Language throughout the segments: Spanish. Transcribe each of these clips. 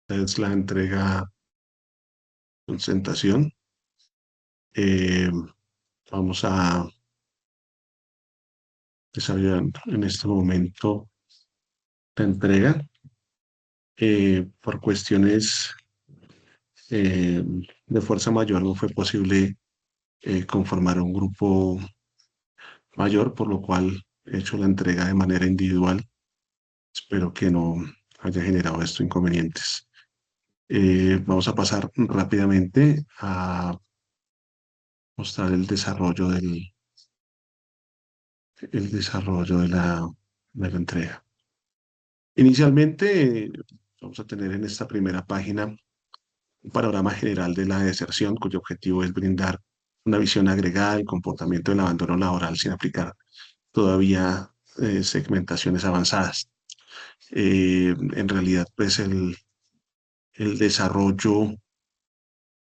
Es la entrega presentación. Eh, Vamos a desarrollar en este momento la entrega. Por cuestiones de fuerza mayor no fue posible conformar un grupo mayor, por lo cual he hecho la entrega de manera individual. Espero que no haya generado esto inconvenientes. Vamos a pasar rápidamente a mostrar el desarrollo de la entrega. Inicialmente, vamos a tener en esta primera página un panorama general de la deserción, cuyo objetivo es brindar una visión agregada del comportamiento del abandono laboral sin aplicar todavía segmentaciones avanzadas. En realidad, pues el desarrollo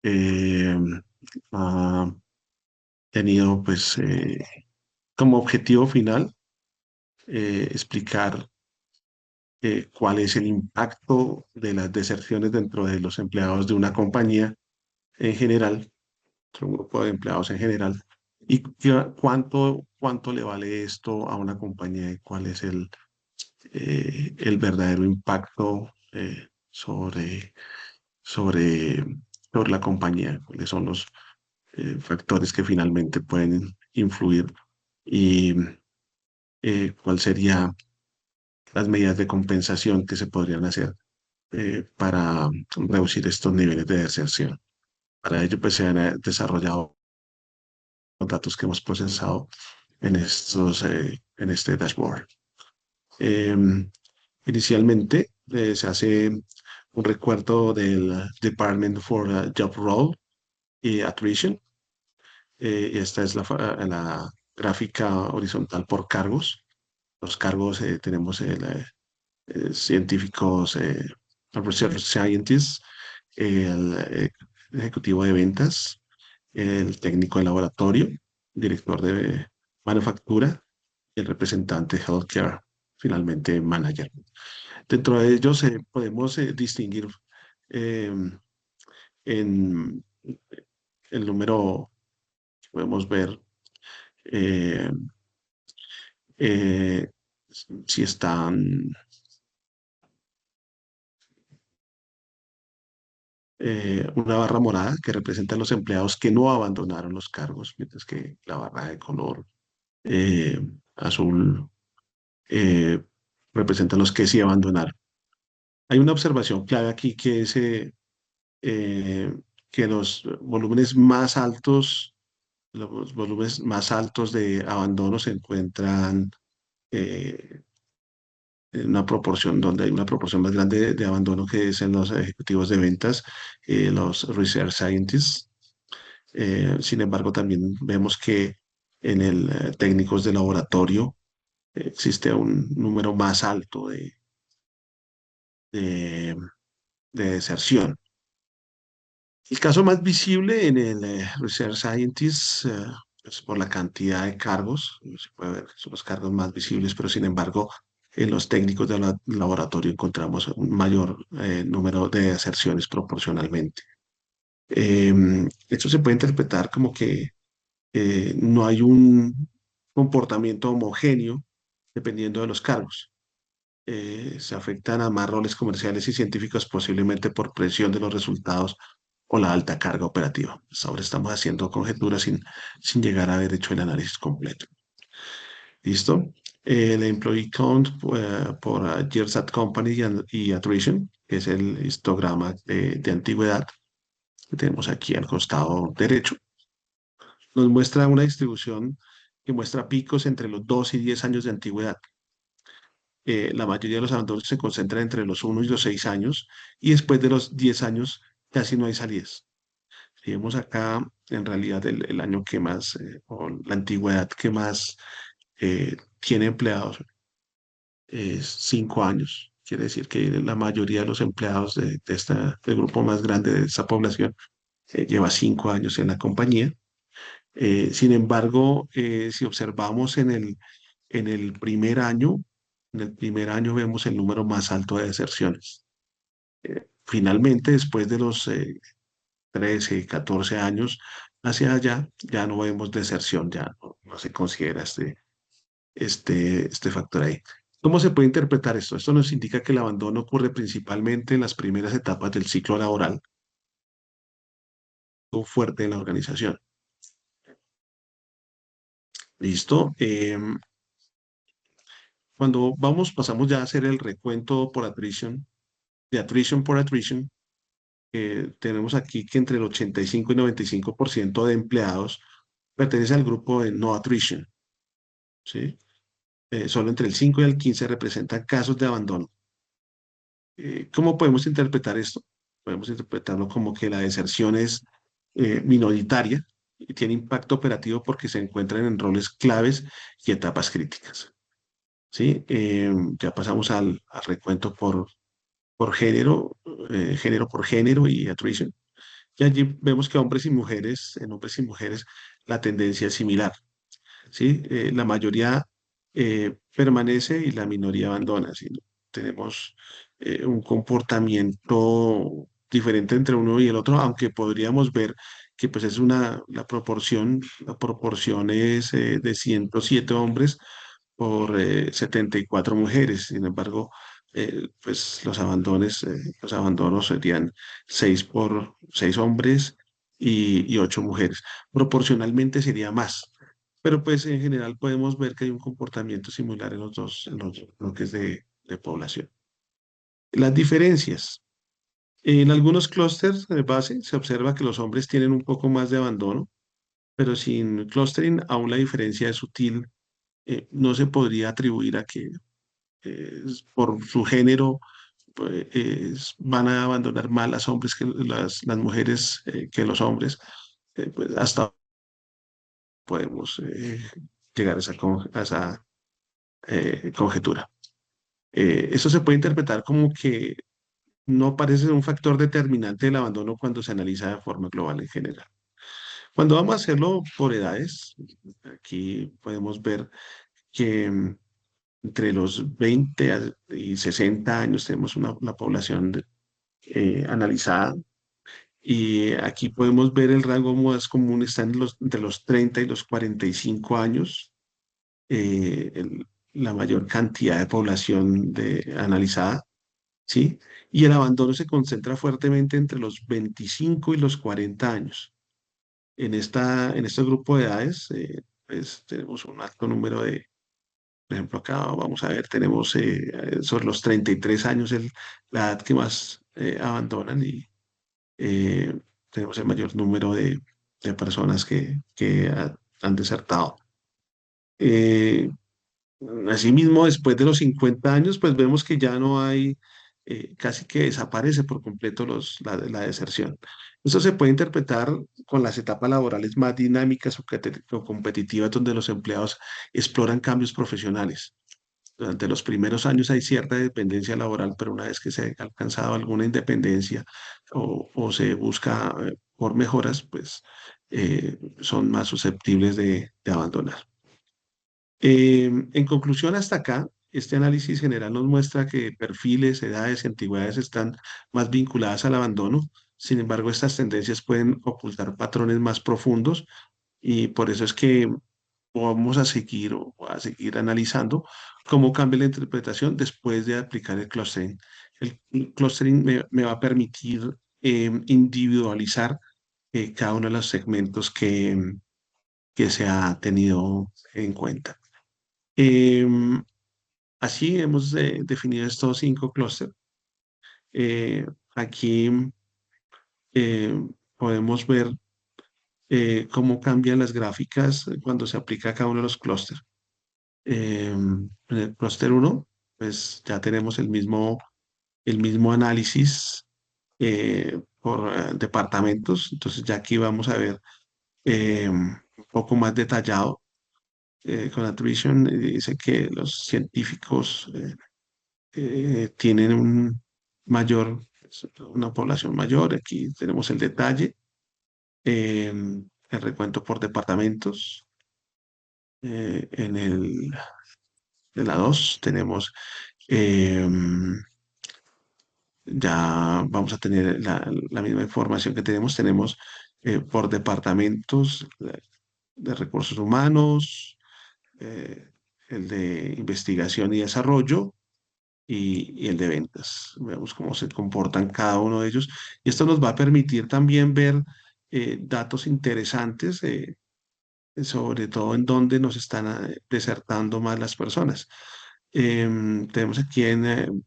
eh, ha tenido pues como objetivo final explicar cuál es el impacto de las deserciones dentro de los empleados de una compañía en general, un grupo de empleados en general, y cuánto le vale esto a una compañía y cuál es el verdadero impacto sobre, sobre la compañía, cuáles son los factores que finalmente pueden influir y cuál sería las medidas de compensación que se podrían hacer para reducir estos niveles de deserción. Para ello, pues se han desarrollado los datos que hemos procesado en este dashboard. Eh, Inicialmente se hace un recuerdo del Department for Job Role y Attrition. Esta es la gráfica horizontal por cargos. Los cargos tenemos científicos, research scientists, el ejecutivo de ventas, el técnico de laboratorio, director de manufactura y el representante healthcare, finalmente manager. Dentro de ellos podemos distinguir eh, en el número, podemos ver eh, eh, si están una barra morada que representa a los empleados que no abandonaron los cargos, mientras que la barra de color eh, azul eh, representa a los que sí abandonaron. Hay una observación clave aquí que es eh, que los volúmenes más altos de abandono se encuentran eh, en una proporción donde hay una proporción más grande de abandono que es en los ejecutivos de ventas, los research scientists. Sin embargo, también vemos que en el técnicos de laboratorio existe un número más alto de, de deserción. El caso más visible en el Research Scientist es por la cantidad de cargos, se puede ver que son los cargos más visibles, pero sin embargo, en los técnicos de laboratorio encontramos un mayor número de deserciones proporcionalmente. Esto se puede interpretar como que no hay un comportamiento homogéneo dependiendo de los cargos. Se afectan a más roles comerciales y científicos posiblemente por presión de los resultados o la alta carga operativa. Pues ahora estamos haciendo conjeturas sin llegar a haber hecho el análisis completo. ¿Listo? El employee count por years at company y attrition, que es el histograma de antigüedad que tenemos aquí al costado derecho, nos muestra una distribución que muestra picos entre los 2 y 10 años de antigüedad. La mayoría de los abandonos se concentran entre los 1 y los 6 años y después de los 10 años casi no hay salidas. Si vemos acá, en realidad el año que más, o la antigüedad que más tiene empleados es 5 años. Quiere decir que la mayoría de los empleados del grupo más grande de esta población lleva 5 años en la compañía. Sin embargo, si observamos en en el primer año vemos el número más alto de deserciones. finalmente, después de los 13, 14 años hacia allá, ya no vemos deserción, ya no se considera este factor ahí. ¿Cómo se puede interpretar esto? Esto nos indica que el abandono ocurre principalmente en las primeras etapas del ciclo laboral, o fuerte en la organización. ¿Listo? Cuando pasamos ya a hacer el recuento por attrition, de attrition por attrition, tenemos aquí que entre el 85 y 95% de empleados pertenece al grupo de no attrition, ¿sí? Solo entre el 5 y el 15 representan casos de abandono. ¿Cómo podemos interpretar esto? Podemos interpretarlo como que la deserción es minoritaria y tiene impacto operativo porque se encuentran en roles claves y etapas críticas. ¿Sí? Ya pasamos al recuento por género, género por género y attrition. Y allí vemos que hombres y mujeres, en hombres y mujeres, la tendencia es similar. ¿Sí? La mayoría permanece y la minoría abandona, ¿sí? Tenemos un comportamiento diferente entre uno y el otro, aunque podríamos ver que pues es la proporción es de 107 hombres por 74 mujeres. Sin embargo, pues los abandonos serían 6 hombres y 8 mujeres. Proporcionalmente sería más. Pero pues en general podemos ver que hay un comportamiento similar en los dos, en los bloques de población. Las diferencias. En algunos clústeres de base se observa que los hombres tienen un poco más de abandono, pero sin clustering aún la diferencia es sutil. No se podría atribuir a que por su género van a abandonar más las hombres que las mujeres que los hombres. Pues hasta podemos llegar a esa conjetura. Eso se puede interpretar como que no parece ser un factor determinante del abandono cuando se analiza de forma global en general. Cuando vamos a hacerlo por edades, aquí podemos ver que entre los 20 y 60 años tenemos una población analizada y aquí podemos ver el rango más común está entre los 30 y los 45 años, la mayor cantidad de población analizada. ¿Sí? Y el abandono se concentra fuertemente entre los 25 y los 40 años. En este grupo de edades, pues tenemos un alto número por ejemplo, acá vamos a ver, tenemos sobre los 33 años la edad que más abandonan y eh, tenemos el mayor número de personas que han desertado. Eh, Asimismo, después de los 50 años, pues vemos que ya no hay, casi que desaparece por completo la deserción. Esto se puede interpretar con las etapas laborales más dinámicas o competitivas, donde los empleados exploran cambios profesionales. Durante los primeros años hay cierta dependencia laboral, pero una vez que se ha alcanzado alguna independencia o se busca por mejoras, pues son más susceptibles de abandonar. En conclusión, hasta acá, este análisis general nos muestra que perfiles, edades y antigüedades están más vinculadas al abandono. Sin embargo, estas tendencias pueden ocultar patrones más profundos y por eso es que vamos a seguir o a seguir analizando cómo cambia la interpretación después de aplicar el clustering. El clustering me va a permitir individualizar cada uno de los segmentos que se ha tenido en cuenta. Em, Así hemos definido estos 5 clústeres. Aquí podemos ver cómo cambian las gráficas cuando se aplica cada uno de los clústeres. En el clúster 1, pues ya tenemos el mismo análisis por departamentos. Entonces ya aquí vamos a ver un poco más detallado con Attrition. Dice que los científicos tienen una población mayor. Aquí tenemos el detalle, el recuento por departamentos. En de la 2 tenemos ya vamos a tener la misma información que tenemos. Tenemos por departamentos de recursos humanos, eh, el de investigación y desarrollo y el de ventas. Veamos cómo se comportan cada uno de ellos. Y esto nos va a permitir también ver datos interesantes, sobre todo en dónde nos están desertando más las personas. Tenemos aquí en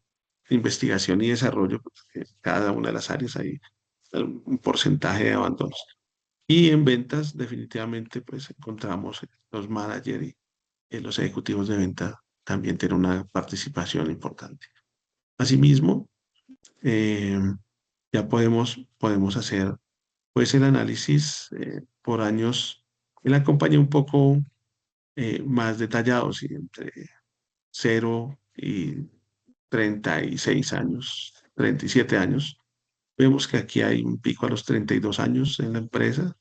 investigación y desarrollo, pues, cada una de las áreas hay un porcentaje de abandonos. Y en ventas, definitivamente, pues encontramos los managers y los ejecutivos de venta también tienen una participación importante. Asimismo, eh, ya podemos hacer pues el análisis por años en la compañía un poco más detallado, ¿sí? Entre 0 y 36 años, 37 años. Vemos que aquí hay un pico a los 32 años en la empresa,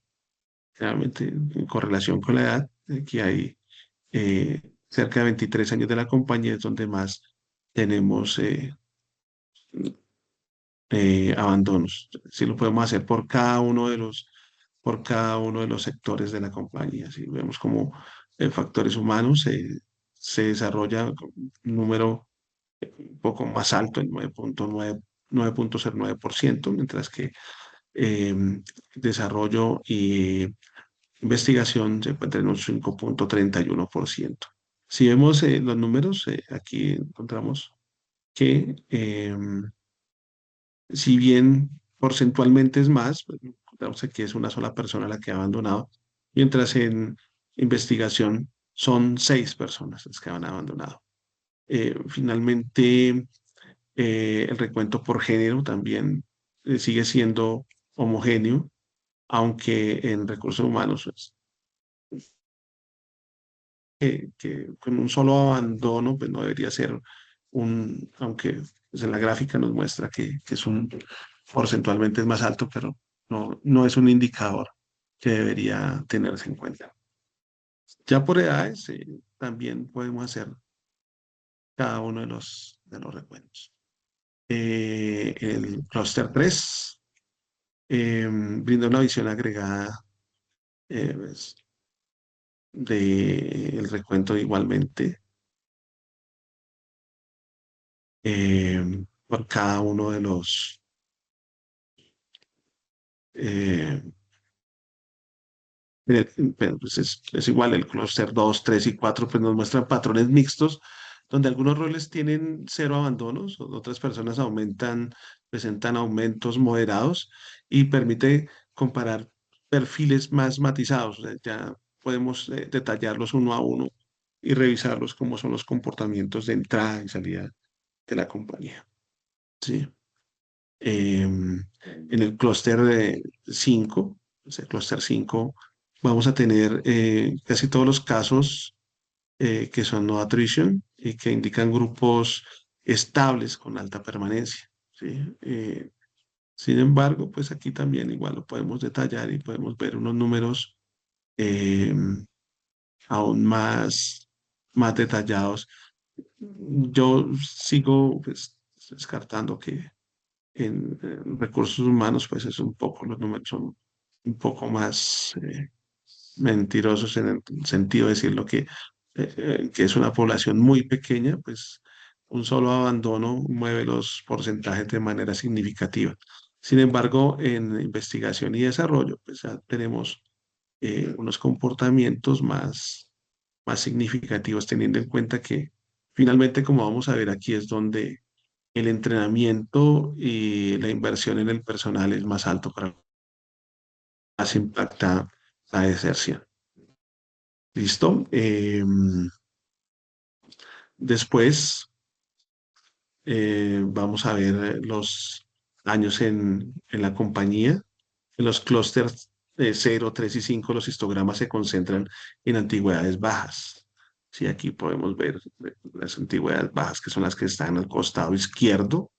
realmente en correlación con la edad. Aquí hay eh, cerca de 23 años de la compañía, es donde más tenemos abandonos. Si lo podemos hacer por cada uno de los sectores de la compañía. Si vemos como factores humanos, se desarrolla un número un poco más alto, el 9.09%, mientras que eh, desarrollo y investigación se encuentra en un 5.31%. Si vemos los números, aquí encontramos que si bien porcentualmente es más, pues, encontramos que es una sola persona la que ha abandonado, mientras en investigación son 6 personas las que han abandonado. Finalmente, el recuento por género también sigue siendo homogéneo, aunque en recursos humanos, pues, que con un solo abandono, pues no debería ser aunque pues, en la gráfica nos muestra que es porcentualmente es más alto, pero no es un indicador que debería tenerse en cuenta. Ya por edades, también podemos hacer cada uno de los recuentos. El clúster 3 brinda una visión agregada pues, del recuento igualmente por cada uno de los eh, pero, pues es igual, el clúster 2 3 y 4 pues nos muestran patrones mixtos, donde algunos roles tienen 0 abandonos, otras personas presentan aumentos moderados y permite comparar perfiles más matizados. Ya podemos detallarlos uno a uno y revisarlos cómo son los comportamientos de entrada y salida de la compañía. Sí. En el clúster de 5, el clúster 5, vamos a tener casi todos los casos que son no attrition y que indican grupos estables con alta permanencia. ¿Sí? Sin embargo, pues aquí también igual lo podemos detallar y podemos ver unos números eh, aún más detallados. Yo sigo pues, descartando que en recursos humanos, pues es un poco, los números son un poco más mentirosos en el sentido de decirlo que es una población muy pequeña, pues un solo abandono mueve los porcentajes de manera significativa. Sin embargo, en investigación y desarrollo, pues ya tenemos unos comportamientos más significativos, teniendo en cuenta que finalmente, como vamos a ver aquí, es donde el entrenamiento y la inversión en el personal es más alto para más impacta la deserción. ¿Listo? Después vamos a ver los años en la compañía. En los clústeres 0, 3 y 5 los histogramas se concentran en antigüedades bajas. Sí, aquí podemos ver las antigüedades bajas, que son las que están al costado izquierdo.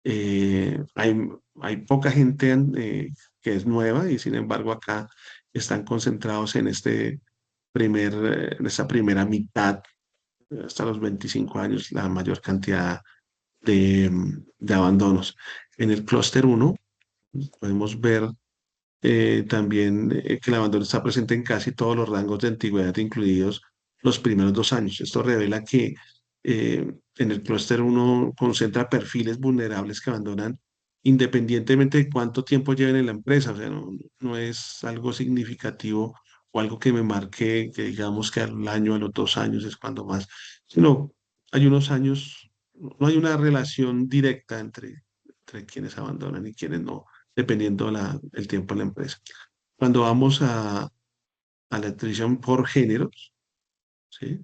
Hay poca gente que es nueva y sin embargo acá están concentrados en en esta primera mitad, hasta los 25 años, la mayor cantidad de abandonos. En el clúster uno podemos ver también que el abandono está presente en casi todos los rangos de antigüedad, incluidos los primeros 2 años. Esto revela que en el clúster uno concentra perfiles vulnerables que abandonan independientemente de cuánto tiempo lleven en la empresa. O sea, no es algo significativo o algo que me marque que digamos que al año, a los 2 años es cuando más, sino hay unos años, no hay una relación directa entre quienes abandonan y quienes no, dependiendo el tiempo de la empresa. Cuando vamos a la atribución por géneros, ¿sí?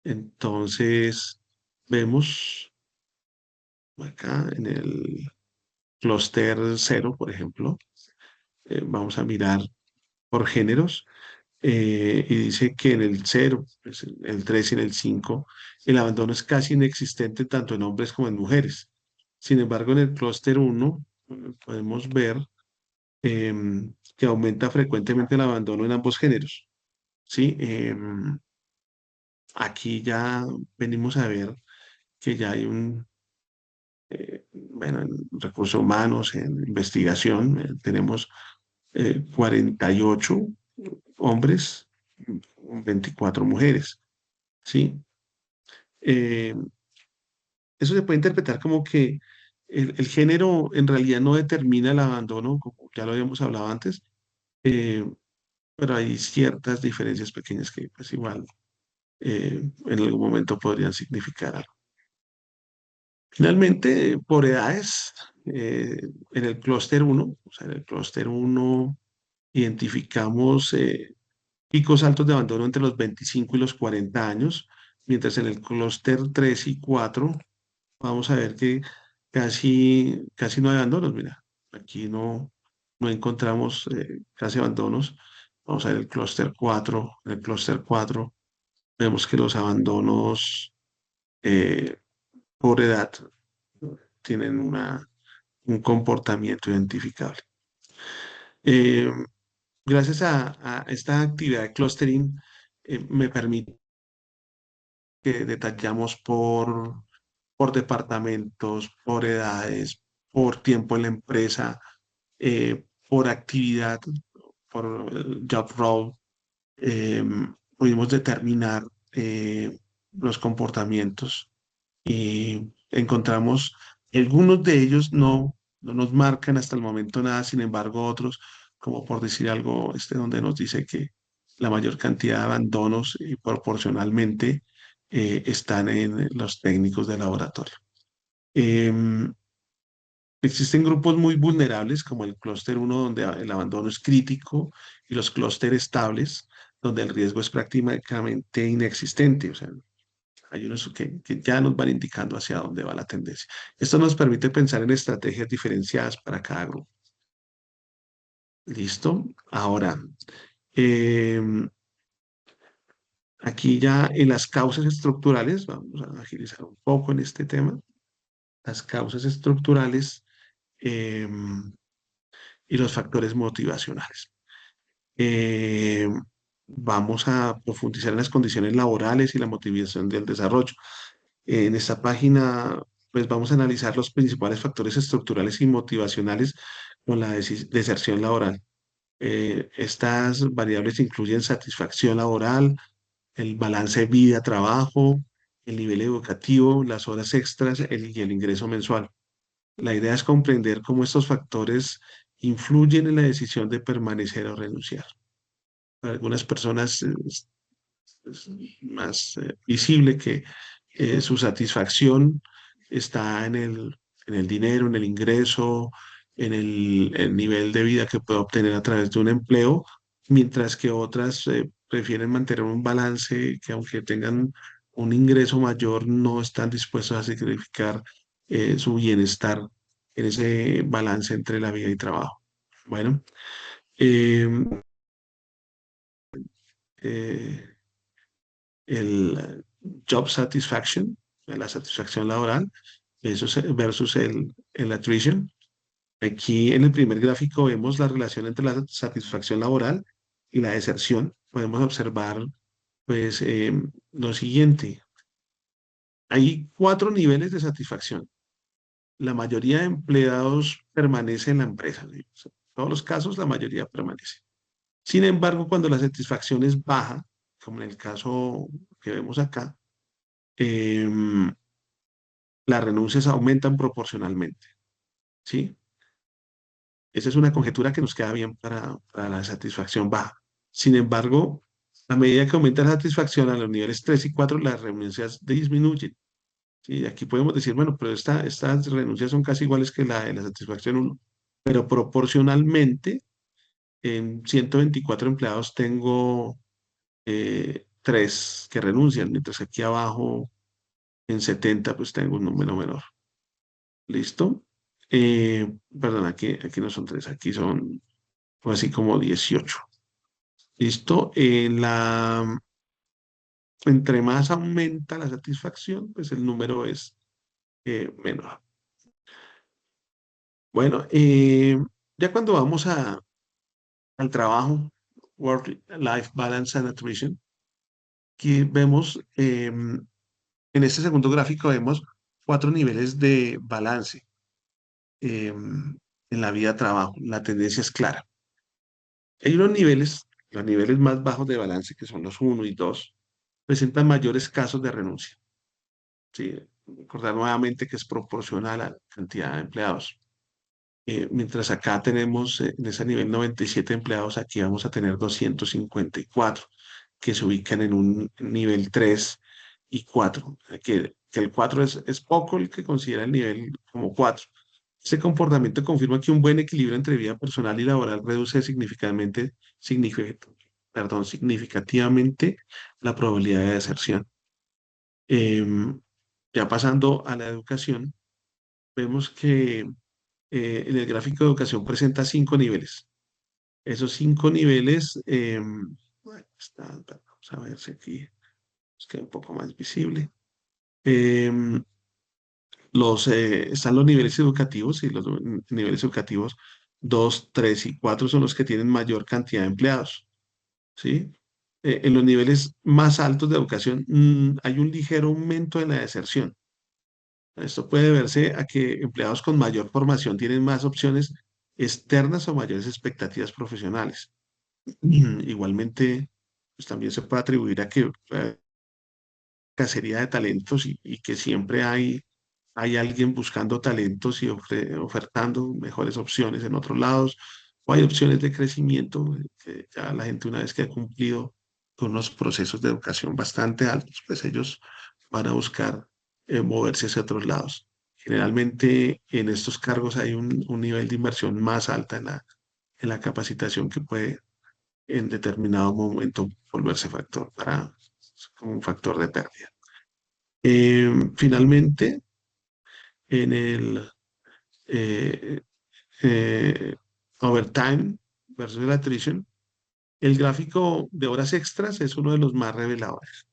Entonces, vemos acá en el clúster cero, por ejemplo, vamos a mirar por géneros y dice que en el cero, pues, en el 3 y en el 5, el abandono es casi inexistente tanto en hombres como en mujeres. Sin embargo, en el clúster uno podemos ver que aumenta frecuentemente el abandono en ambos géneros. ¿Sí? Aquí ya venimos a ver que ya hay bueno, en recursos humanos, en investigación, tenemos 48 hombres, 24 mujeres, ¿sí? Eh, Eso se puede interpretar como que el género en realidad no determina el abandono, como ya lo habíamos hablado antes, eh, pero hay ciertas diferencias pequeñas que pues igual en algún momento podrían significar algo. Finalmente, por edades, en el clúster uno, o sea, en el clúster uno identificamos picos altos de abandono entre los 25 y los 40 años, mientras en el clúster 3 y 4 vamos a ver que casi no hay abandonos. Mira, aquí no encontramos casi abandonos. Vamos a ver el clúster 4. En el clúster 4 vemos que los abandonos eh, por edad tienen un comportamiento identificable. Eh, Gracias a esta actividad de clustering, me permite que detallamos por departamentos, por edades, por tiempo en la empresa, por actividad, por job role, eh, pudimos determinar los comportamientos y encontramos algunos de ellos no nos marcan hasta el momento nada, sin embargo otros, como por decir algo, donde nos dice que la mayor cantidad de abandonos proporcionalmente están en los técnicos de laboratorio. Em, Existen grupos muy vulnerables como el clúster uno donde el abandono es crítico y los clústeres estables donde el riesgo es prácticamente inexistente. O sea, hay unos que ya nos van indicando hacia dónde va la tendencia. Esto nos permite pensar en estrategias diferenciadas para cada grupo. ¿Listo? Ahora, eh, aquí ya en las causas estructurales, vamos a agilizar un poco en este tema. Las causas estructurales eh, y los factores motivacionales. Eh, Vamos a profundizar en las condiciones laborales y la motivación del desarrollo. En esta página, pues vamos a analizar los principales factores estructurales y motivacionales con la deserción laboral. Estas variables incluyen satisfacción laboral, el balance vida-trabajo, el nivel educativo, las horas extras y el ingreso mensual. La idea es comprender cómo estos factores influyen en la decisión de permanecer o renunciar. Para algunas personas es más visible que su satisfacción está en el dinero, en el ingreso, en el nivel de vida que puede obtener a través de un empleo, mientras que otras prefieren mantener un balance que aunque tengan un ingreso mayor, no están dispuestos a sacrificar su bienestar en ese balance entre la vida y trabajo. Bueno, eh, eh, el job satisfaction, la satisfacción laboral, eso versus el attrition. Aquí en el primer gráfico vemos la relación entre la satisfacción laboral y la deserción. Podemos observar pues lo siguiente. Hay 4 niveles de satisfacción. la mayoría de empleados permanece en la empresa. ¿Sí? O sea, en todos los casos, la mayoría permanece. Sin embargo, cuando la satisfacción es baja, como en el caso que vemos acá, em, las renuncias aumentan proporcionalmente. ¿Sí? Esa es una conjetura que nos queda bien para la satisfacción baja. Sin embargo, a medida que aumenta la satisfacción a los niveles 3 y 4, las renuncias disminuyen. ¿Sí? Aquí podemos decir, bueno, pero estas renuncias son casi iguales que la de la satisfacción uno, pero proporcionalmente, en 124 empleados tengo 3 que renuncian, mientras que aquí abajo en 70 pues tengo un número menor. ¿Listo? Perdón, aquí no son 3, aquí son pues, así como 18. ¿Listo? Entre más aumenta la satisfacción, pues el número es menor. Bueno, ya cuando vamos al trabajo, Work-Life Balance and Attrition, aquí vemos, en este segundo gráfico vemos 4 niveles de balance en la vida de trabajo. La tendencia es clara. Hay unos niveles, los niveles más bajos de balance, que son los uno y 2, presentan mayores casos de renuncia. ¿Sí? Recordar nuevamente que es proporcional a la cantidad de empleados. Mientras acá tenemos en ese nivel 97 empleados, aquí vamos a tener 254 que se ubican en un nivel 3 y 4, que el 4 es poco el que considera el nivel como 4. Este comportamiento confirma que un buen equilibrio entre vida personal y laboral reduce significativamente la probabilidad de deserción. Em, ya pasando a la educación, vemos que en el gráfico de educación presenta 5 niveles. Esos 5 niveles, bueno, vamos a ver si aquí nos queda un poco más visible. Em, están los niveles educativos y los niveles educativos 2, 3 y 4 son los que tienen mayor cantidad de empleados. ¿Sí? En los niveles más altos de educación hay un ligero aumento en la deserción. Esto puede verse a que empleados con mayor formación tienen más opciones externas o mayores expectativas profesionales. Igualmente, pues también se puede atribuir a que cacería de talentos y que siempre hay alguien buscando talentos y ofertando mejores opciones en otros lados, o hay opciones de crecimiento, que ya la gente una vez que ha cumplido con unos procesos de educación bastante altos, pues ellos van a buscar moverse hacia otros lados. Generalmente en estos cargos hay un nivel de inversión más alta en la capacitación que puede en determinado momento volverse factor como un factor de pérdida. Finalmente, en el eh, eh, overtime versus el attrition, el gráfico de horas extras es uno de los más reveladores.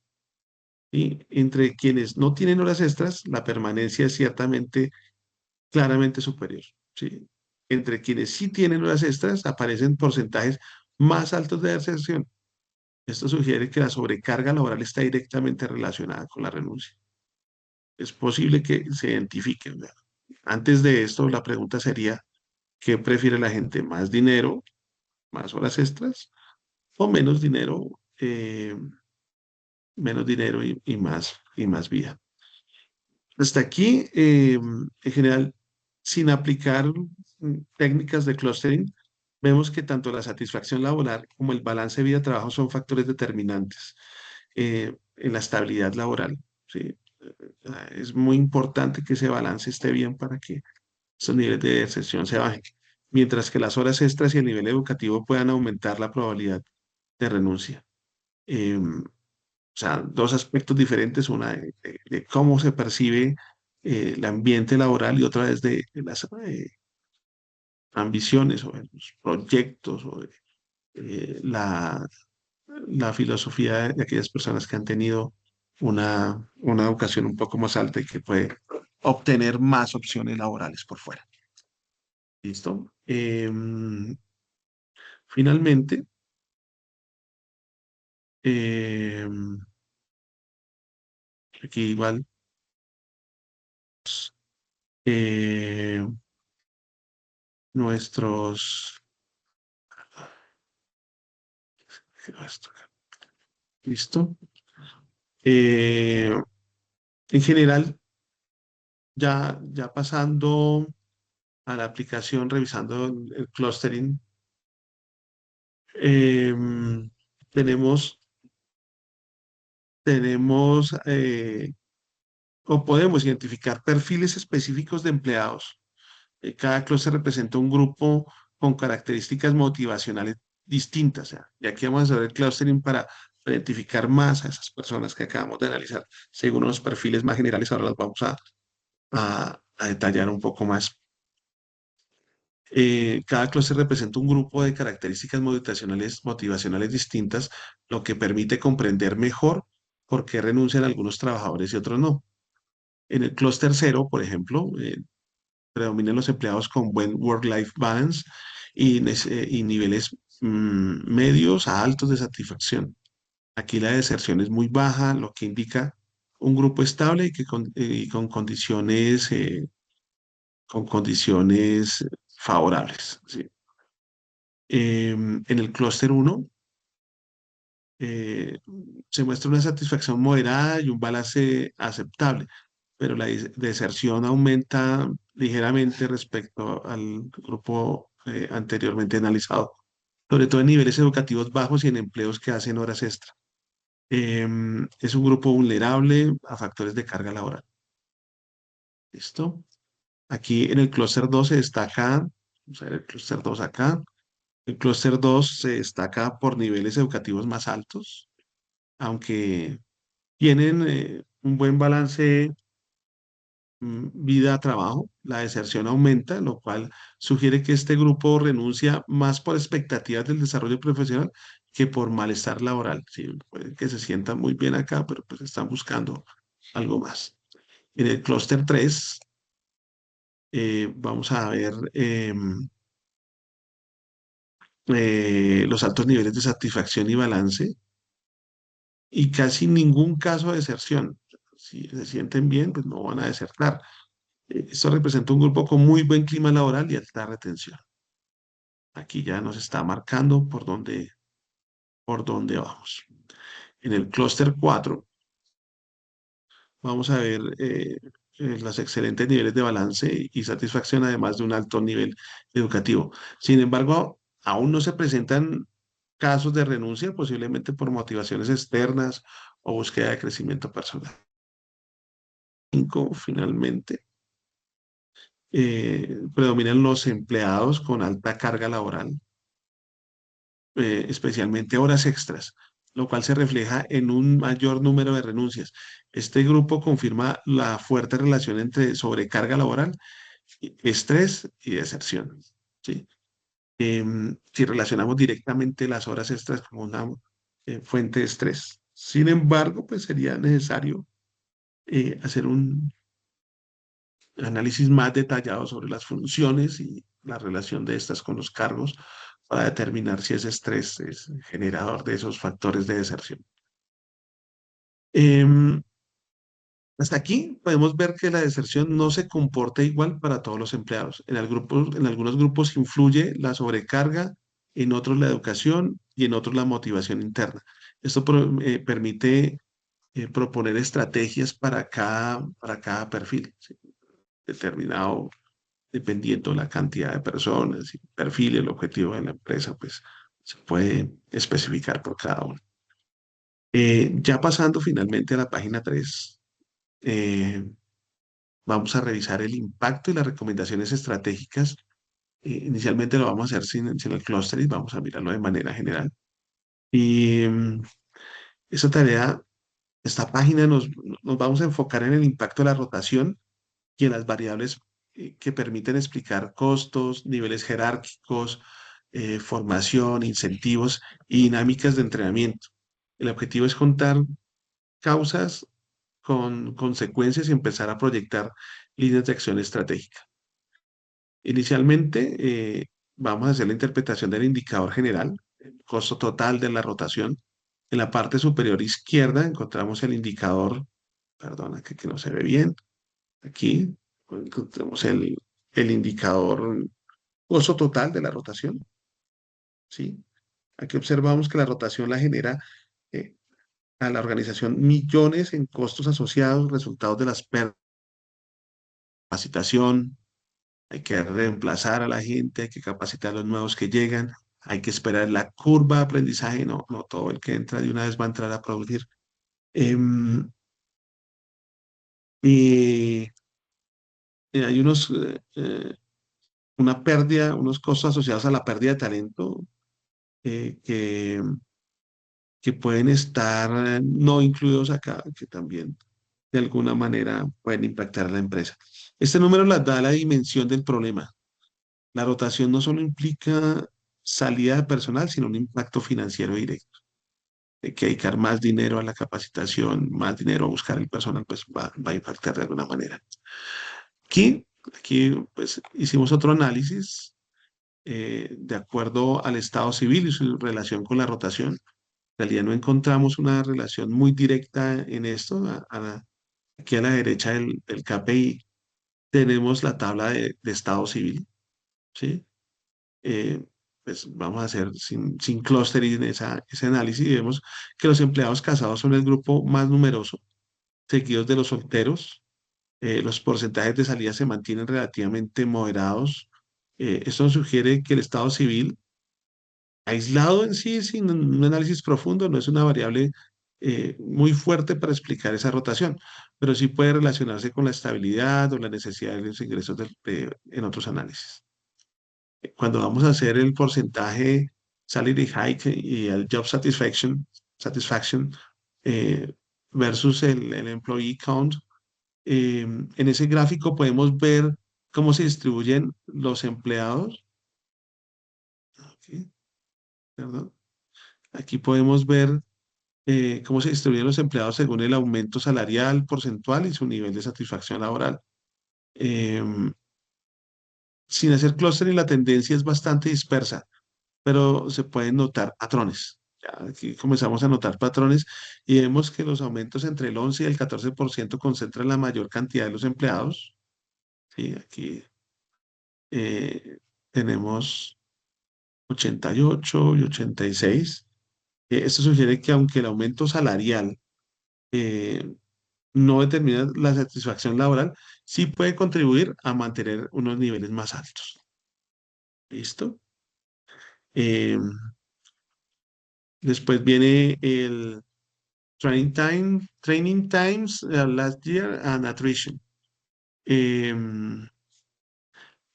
Y entre quienes no tienen horas extras, la permanencia es ciertamente claramente superior. ¿Sí? Entre quienes sí tienen horas extras, aparecen porcentajes más altos de deserción. Esto sugiere que la sobrecarga laboral está directamente relacionada con la renuncia. Es posible que se identifiquen. ¿Verdad? Antes de esto, la pregunta sería, ¿qué prefiere la gente? ¿Más dinero, más horas extras o menos dinero y más vida? Hasta aquí, en general, sin aplicar técnicas de clustering, vemos que tanto la satisfacción laboral como el balance vida-trabajo son factores determinantes en la estabilidad laboral. ¿Sí? Es muy importante que ese balance esté bien para que esos niveles de deserción se bajen, mientras que las horas extras y el nivel educativo puedan aumentar la probabilidad de renuncia. O sea, dos aspectos diferentes, una de cómo se percibe el ambiente laboral y otra es de las ambiciones o de los proyectos o de la filosofía de aquellas personas que han tenido una educación un poco más alta y que puede obtener más opciones laborales por fuera. ¿Listo? Finalmente, em, aquí igual eh, nuestros... ¿Listo? Eh, en general, ya pasando a la aplicación, revisando el clustering, tenemos, tenemos o podemos identificar perfiles específicos de empleados. Cada clúster representa un grupo con características motivacionales distintas. O sea, y aquí vamos a hacer el clustering para identificar más a esas personas que acabamos de analizar. Según unos perfiles más generales, ahora las vamos a detallar un poco más. Cada clúster representa un grupo de características motivacionales distintas, lo que permite comprender mejor por qué renuncian algunos trabajadores y otros no. En el clúster cero, por ejemplo, predominan los empleados con buen work-life balance y niveles medios a altos de satisfacción. Aquí la deserción es muy baja, lo que indica un grupo estable y con condiciones favorables. ¿Sí? En el clúster uno eh, se muestra una satisfacción moderada y un balance aceptable, pero la deserción aumenta ligeramente respecto al grupo anteriormente analizado, sobre todo en niveles educativos bajos y en empleos que hacen horas extra. Es un grupo vulnerable a factores de carga laboral. ¿Listo? Aquí en el clúster 2 se destaca, vamos a ver el clúster 2 acá. El clúster 2 se destaca por niveles educativos más altos, aunque tienen un buen balance vida-trabajo. La deserción aumenta, lo cual sugiere que este grupo renuncia más por expectativas del desarrollo profesional que por malestar laboral. Sí, puede que se sientan muy bien acá, pero pues están buscando algo más. En el clúster 3 vamos a ver los altos niveles de satisfacción y balance y casi ningún caso de deserción. Si se sienten bien, pues no van a desertar. Esto representa un grupo con muy buen clima laboral y alta retención. Aquí ya nos está marcando por dónde vamos. En el clúster 4 vamos a ver los excelentes niveles de balance y satisfacción, además de un alto nivel educativo. Sin embargo, aún no se presentan casos de renuncia, posiblemente por motivaciones externas o búsqueda de crecimiento personal. Cinco, finalmente, predominan los empleados con alta carga laboral, especialmente horas extras, lo cual se refleja en un mayor número de renuncias. Este grupo confirma la fuerte relación entre sobrecarga laboral, estrés y deserción. ¿Sí? Si relacionamos directamente las horas extras como una fuente de estrés. Sin embargo, pues sería necesario hacer un análisis más detallado sobre las funciones y la relación de estas con los cargos para determinar si ese estrés es generador de esos factores de deserción. Em, Hasta aquí podemos ver que la deserción no se comporta igual para todos los empleados. En algunos grupos influye la sobrecarga, en otros la educación y en otros la motivación interna. Esto permite proponer estrategias para cada perfil, ¿sí? Determinado, dependiendo la cantidad de personas, y perfil y el objetivo de la empresa, pues se puede especificar por cada uno. Ya pasando finalmente a la página 3, vamos a revisar el impacto y las recomendaciones estratégicas. Inicialmente lo vamos a hacer sin el clustering, vamos a mirarlo de manera general. Y esta tarea, esta página nos vamos a enfocar en el impacto de la rotación y en las variables que permiten explicar costos, niveles jerárquicos, formación, incentivos y dinámicas de entrenamiento. El objetivo es contar causas con consecuencias y empezar a proyectar líneas de acción estratégica. Inicialmente, vamos a hacer la interpretación del indicador general, el costo total de la rotación. En la parte superior izquierda encontramos el indicador, perdona que no se ve bien, aquí. encontremos el indicador costo total de la rotación, ¿sí? Aquí observamos que la rotación la genera eh, a la organización millones en costos asociados, resultados de las pérdidas de capacitación, hay que reemplazar a la gente, hay que capacitar a los nuevos que llegan, hay que esperar la curva de aprendizaje, no, no todo el que entra de una vez va a entrar a producir. Em, y, y hay una pérdida, unos costos asociados a la pérdida de talento eh, que, que pueden estar no incluidos acá, que también de alguna manera pueden impactar a la empresa. Este número les da la dimensión del problema. La rotación no solo implica salida de personal, sino un impacto financiero directo. Hay que dedicar más dinero a la capacitación, más dinero a buscar el personal, pues va a impactar de alguna manera. Aquí, aquí pues, hicimos otro análisis de acuerdo al estado civil y su relación con la rotación. En realidad no encontramos una relación muy directa en esto. Aquí a la derecha del KPI tenemos la tabla de estado civil, ¿sí? Eh, pues vamos a hacer sin clustering ese análisis y vemos que los empleados casados son el grupo más numeroso, seguidos de los solteros. Los porcentajes de salida se mantienen relativamente moderados. Esto sugiere que el estado civil, aislado en sí, sin un análisis profundo, no es una variable muy fuerte para explicar esa rotación, pero sí puede relacionarse con la estabilidad o la necesidad de los ingresos en otros análisis. Cuando vamos a hacer el porcentaje salary hike y el job satisfaction eh, versus el employee count, en ese gráfico podemos ver cómo se distribuyen los empleados. Aquí, perdón. Aquí podemos ver cómo se distribuyen los empleados según el aumento salarial porcentual y su nivel de satisfacción laboral. Em, Sin hacer clustering, la tendencia es bastante dispersa, pero se pueden notar patrones. Ya aquí comenzamos a notar patrones y vemos que los aumentos entre el 11 y el 14% concentran la mayor cantidad de los empleados. Sí, aquí eh, tenemos 88 y 86. Esto sugiere que aunque el aumento salarial eh, no determina la satisfacción laboral, sí puede contribuir a mantener unos niveles más altos. ¿Listo? Eh, Después viene el training times last year and attrition. Em,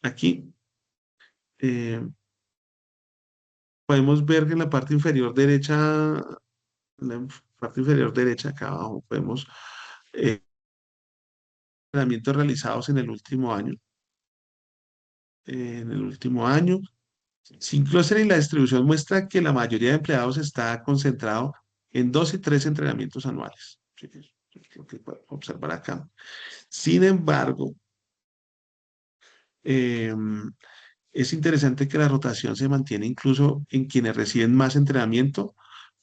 Aquí eh, podemos ver que en la parte inferior derecha, acá abajo, podemos entrenamientos realizados en el último año. Sin clustering, la distribución muestra que la mayoría de empleados está concentrado en 2 y 3 entrenamientos anuales. Sí, es lo que podemos observar acá. Sin embargo, em, es interesante que la rotación se mantiene incluso en quienes reciben más entrenamiento,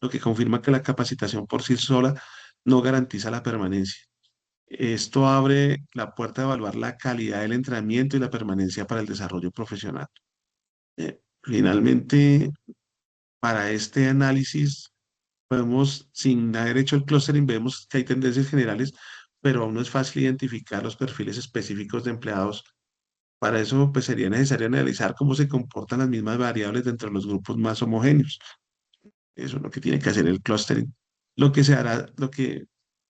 lo que confirma que la capacitación por sí sola no garantiza la permanencia. Esto abre la puerta a evaluar la calidad del entrenamiento y la permanencia para el desarrollo profesional. Finalmente, para este análisis, podemos, sin haber hecho el clustering, vemos que hay tendencias generales, pero aún no es fácil identificar los perfiles específicos de empleados. Para eso, pues sería necesario analizar cómo se comportan las mismas variables dentro de los grupos más homogéneos. Eso es lo que tiene que hacer el clustering. Lo que se hará, lo que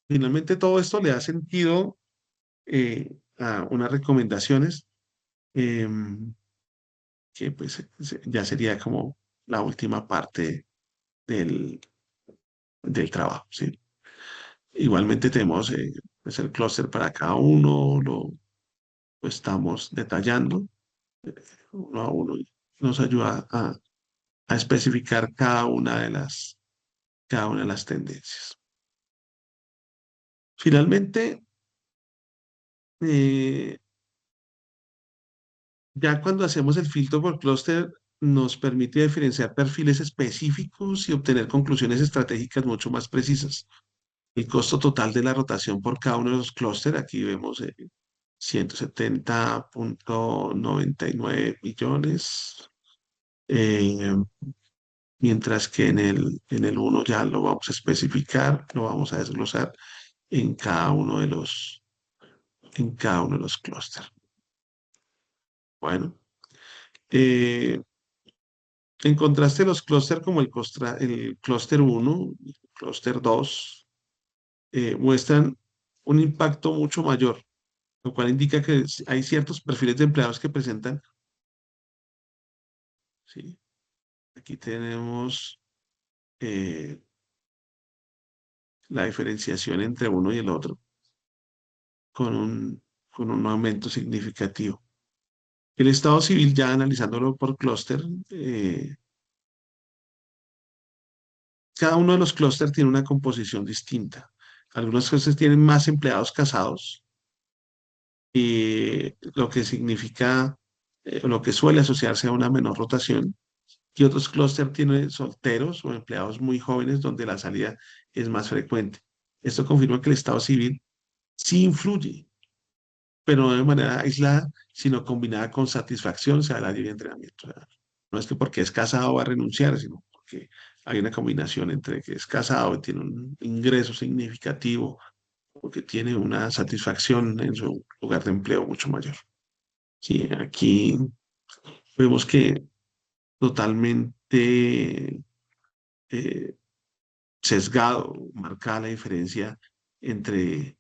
finalmente todo esto le da sentido a unas recomendaciones que pues ya sería como la última parte del, del trabajo, ¿sí? Igualmente tenemos pues el clúster para cada uno, lo estamos detallando uno a uno y nos ayuda a especificar cada una de las tendencias. Finalmente, eh, ya cuando hacemos el filtro por clúster, nos permite diferenciar perfiles específicos y obtener conclusiones estratégicas mucho más precisas. El costo total de la rotación por cada uno de los clústeres, aquí vemos 170,99 millones. eh, Mientras que en el uno ya lo vamos a especificar, lo vamos a desglosar en cada uno de los clústeres. Bueno, eh, en contraste, los clústeres como el clúster uno, el clúster 2, muestran un impacto mucho mayor, lo cual indica que hay ciertos perfiles de empleados que presentan, ¿sí? Aquí tenemos eh, la diferenciación entre uno y el otro con un aumento significativo. El estado civil, ya analizándolo por clúster, cada uno de los clústeres tiene una composición distinta. Algunos clústeres tienen más empleados casados, lo que significa, lo que suele asociarse a una menor rotación, y otros clústeres tienen solteros o empleados muy jóvenes donde la salida es más frecuente. Esto confirma que el estado civil sí influye, pero no de manera aislada, sino combinada con satisfacción, salario y entrenamiento. O sea, no es que porque es casado va a renunciar, sino porque hay una combinación entre que es casado y tiene un ingreso significativo, porque tiene una satisfacción en su lugar de empleo mucho mayor. Sí, aquí vemos que totalmente eh, sesgado, marcada la diferencia entre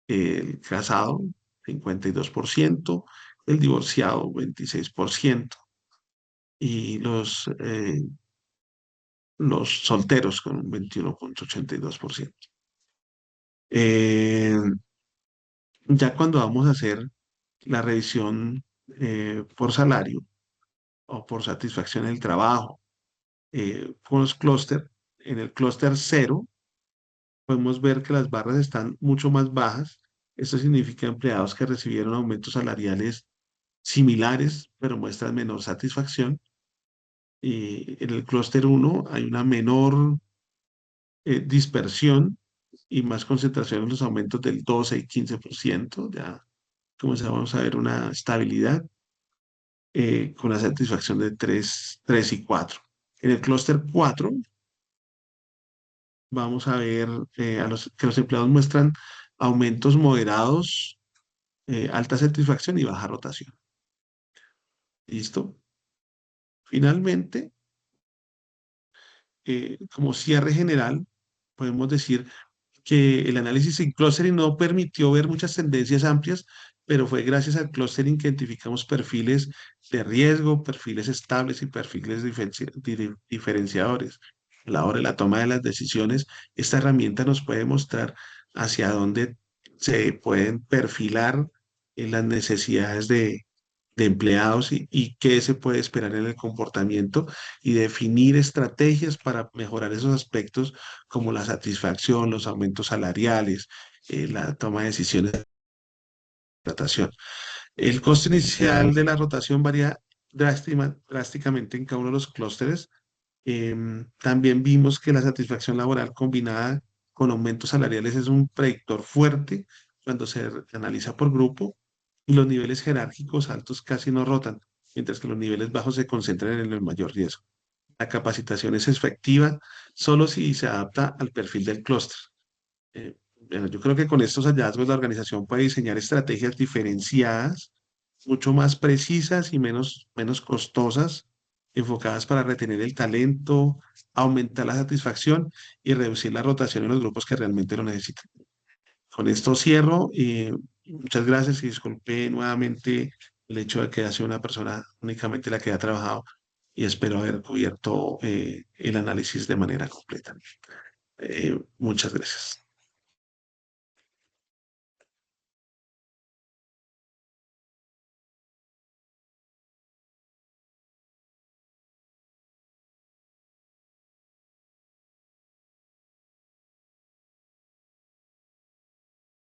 el casado, 52%, el divorciado, 26%, y los solteros con un 21,82%. Eh, ya cuando vamos a hacer la revisión por salario o por satisfacción en el trabajo, con los clústeres, en el clúster cero, podemos ver que las barras están mucho más bajas. Esto significa empleados que recibieron aumentos salariales similares, pero muestran menor satisfacción. Y en el clúster uno hay una menor dispersión y más concentración en los aumentos del 12 y 15%. Ya comenzamos a ver una estabilidad con la satisfacción de 3 y 4. En el clúster 4 vamos a ver que los empleados muestran aumentos moderados, alta satisfacción y baja rotación. ¿Listo? Finalmente, como cierre general, podemos decir que el análisis en clustering no permitió ver muchas tendencias amplias, pero fue gracias al clustering que identificamos perfiles de riesgo, perfiles estables y perfiles diferenciadores. A la hora de la toma de las decisiones, esta herramienta nos puede mostrar hacia dónde se pueden perfilar las necesidades de empleados y qué se puede esperar en el comportamiento y definir estrategias para mejorar esos aspectos como la satisfacción, los aumentos salariales, la toma de decisiones de contratación. El costo inicial de la rotación varía drásticamente en cada uno de los clústeres. También vimos que la satisfacción laboral combinada con aumentos salariales es un predictor fuerte cuando se analiza por grupo, y los niveles jerárquicos altos casi no rotan, mientras que los niveles bajos se concentran en el mayor riesgo. La capacitación es efectiva solo si se adapta al perfil del clúster. Bueno, yo creo que con estos hallazgos la organización puede diseñar estrategias diferenciadas, mucho más precisas y menos costosas, enfocadas para retener el talento, aumentar la satisfacción y reducir la rotación en los grupos que realmente lo necesitan. Con esto cierro y muchas gracias y disculpe nuevamente el hecho de que haya sido una persona únicamente la que ha trabajado, y espero haber cubierto el análisis de manera completa. Muchas gracias.